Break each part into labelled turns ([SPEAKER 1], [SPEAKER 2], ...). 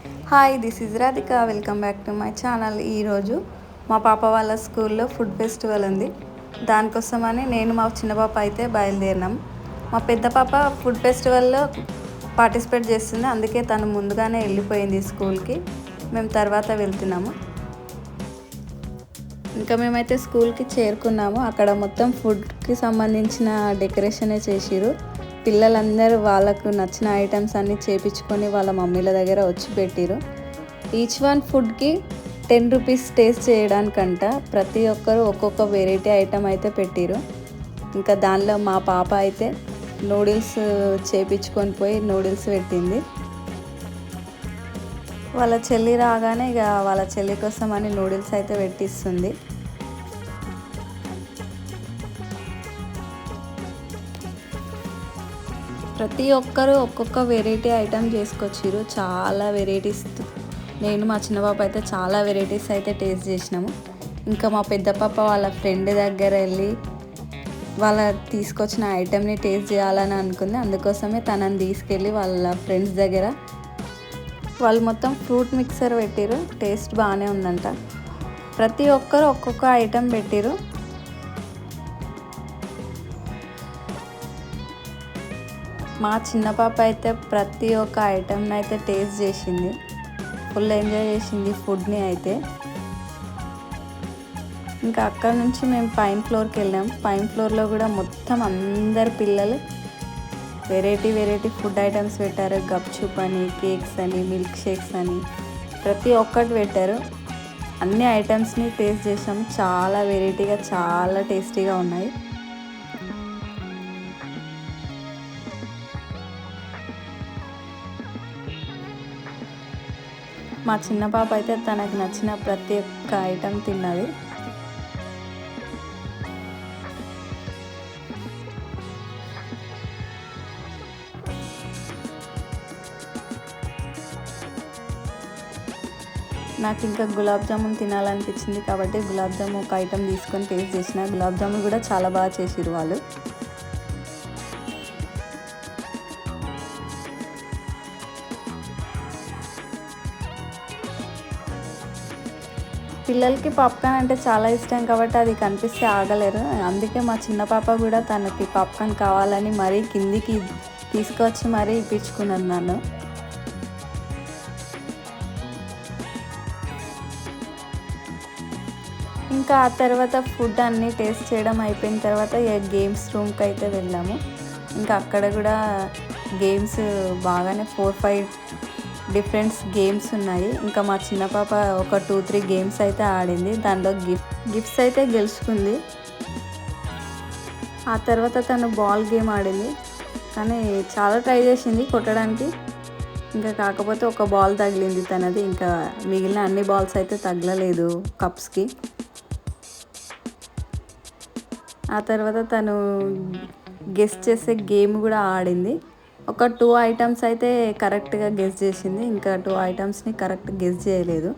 [SPEAKER 1] Hi, this is Radhika. Welcome back to my channel. ఈరోజు మా పాప వాళ్ళ స్కూల్లో ఫుడ్ ఫెస్టివల్ ఉంది. దానికోసమని నేను మా చిన్న పాప అయితే బయలుదేరినాం. మా పెద్ద పాప ఫుడ్ ఫెస్టివల్లో పార్టిసిపేట్ చేస్తుంది, అందుకే తను ముందుగానే వెళ్ళిపోయింది స్కూల్కి. మేము తర్వాత వెళ్తున్నాము. ఇంకా మేమైతే స్కూల్కి చేరుకున్నాము. అక్కడ మొత్తం ఫుడ్కి సంబంధించిన డెకరేషనే చేసిరు. పిల్లలందరూ వాళ్ళకు నచ్చిన ఐటమ్స్ అన్నీ చేపించుకొని వాళ్ళ మమ్మీల దగ్గర వచ్చి పెట్టిరు. ఈచ్ వన్ ఫుడ్కి 10 రూపీస్ టేస్ట్ చేయడానికంట ప్రతి ఒక్కరు ఒక్కొక్క వెరైటీ ఐటమ్ అయితే పెట్టిరు. ఇంకా దానిలో మా పాప అయితే నూడిల్స్ చేపించుకొని పోయి నూడిల్స్ పెట్టింది. వాళ్ళ చెల్లి రాగానే ఇక వాళ్ళ చెల్లి కోసం అని నూడిల్స్ అయితే పెట్టిస్తుంది. ప్రతి ఒక్కరు ఒక్కొక్క వెరైటీ ఐటమ్ చేసుకొచ్చిరు. చాలా వెరైటీస్, నేను మా చిన్న పాప అయితే చాలా వెరైటీస్ అయితే టేస్ట్ చేసినాము. ఇంకా మా పెద్ద పాప వాళ్ళ ఫ్రెండ్ దగ్గర వెళ్ళి వాళ్ళ తీసుకొచ్చిన ఐటెంని టేస్ట్ చేయాలని అనుకుంది. అందుకోసమే తనని తీసుకెళ్ళి వాళ్ళ ఫ్రెండ్స్ దగ్గర వాళ్ళు మొత్తం ఫ్రూట్ మిక్సర్ పెట్టిరు. టేస్ట్ బాగానే ఉందంట. ప్రతి ఒక్కరు ఒక్కొక్క ఐటెం పెట్టిరు. మా చిన్న పాప అయితే ప్రతి ఒక్క ఐటెంని అయితే టేస్ట్ చేసింది. ఫుల్ ఎంజాయ్ చేసింది ఫుడ్ని అయితే. ఇంకా అక్కడ నుంచి మేము పైన ఫ్లోర్కి వెళ్ళాం. పైన ఫ్లోర్లో కూడా మొత్తం అందరు పిల్లలు వెరైటీ ఫుడ్ ఐటమ్స్ పెట్టారు. గప్చుప్ అని, కేక్స్ అని, మిల్క్ షేక్స్ అని ప్రతి ఒక్కటి పెట్టారు. అన్ని ఐటమ్స్ని టేస్ట్ చేసాము. చాలా వెరైటీగా, చాలా టేస్టీగా ఉన్నాయి. మా చిన్న పాప అయితే తనకు నచ్చిన ప్రతి ఒక్క ఐటెం తిన్నది. నాకు ఇంకా గులాబ్ జామున్ తినాలనిపించింది కాబట్టి గులాబ్ జామున్ ఒక ఐటెం తీసుకొని టేస్ట్ చేసిన. గులాబ్ జామున్ కూడా చాలా బాగా చేసిరు వాళ్ళు. పిల్లలకి పాప్కార్న్ అంటే చాలా ఇష్టం కాబట్టి అది కనిపిస్తే ఆగలేరు. అందుకే మా చిన్న పాప కూడా తనకి పాప్కార్న్ కావాలని మరీ కిందికి తీసుకొచ్చి మరీ ఇప్పించుకున్నాను నన్ను. ఇంకా ఆ తర్వాత ఫుడ్ అన్నీ టేస్ట్ చేయడం అయిపోయిన తర్వాత గేమ్స్ రూమ్కి అయితే వెళ్ళాము. ఇంకా అక్కడ కూడా గేమ్స్ బాగానే 4-5 డిఫరెంట్ గేమ్స్ ఉన్నాయి. ఇంకా మా చిన్న పాప ఒక 2-3 గేమ్స్ అయితే ఆడింది. దానిలో గిఫ్ట్స్ అయితే గెలుచుకుంది. ఆ తర్వాత తను బాల్ గేమ్ ఆడింది. కానీ చాలా ట్రై చేసింది కొట్టడానికి. ఇంకా కాకపోతే ఒక బాల్ తగిలింది తనది. ఇంకా మిగిలిన అన్ని బాల్స్ అయితే తగలలేదు కప్స్కి. ఆ తర్వాత తను గెస్ చేసే గేమ్ కూడా ఆడింది. ఒక 2 ఐటమ్స్ అయితే కరెక్ట్గా గెస్ చేసింది. ఇంకా 2 ఐటమ్స్ని కరెక్ట్ గెస్ చేయలేదు.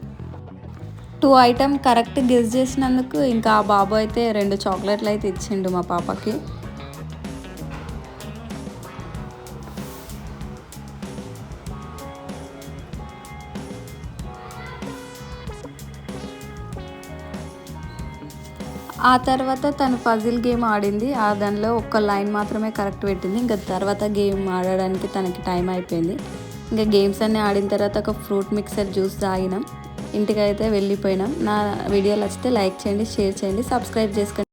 [SPEAKER 1] 2 ఐటమ్ కరెక్ట్ గెస్ చేసినందుకు ఇంకా ఆ బాబు అయితే 2 చాక్లెట్లు అయితే ఇచ్చిండు మా పాపకి. ఆ తర్వాత తను పజిల్ గేమ్ ఆడింది. దానిలో ఒక్క లైన్ మాత్రమే కరెక్ట్ పెట్టింది. ఇంకా తర్వాత గేమ్ ఆడడానికి తనకి టైం అయిపోయింది. ఇంకా గేమ్స్ అన్నీ ఆడిన తర్వాత ఒక ఫ్రూట్ మిక్సర్ జ్యూస్ తాగినాం. ఇంటికైతే వెళ్ళిపోయినాం. నా వీడియో నచ్చితే లైక్ చేయండి, షేర్ చేయండి, సబ్స్క్రైబ్ చేసుకోండి.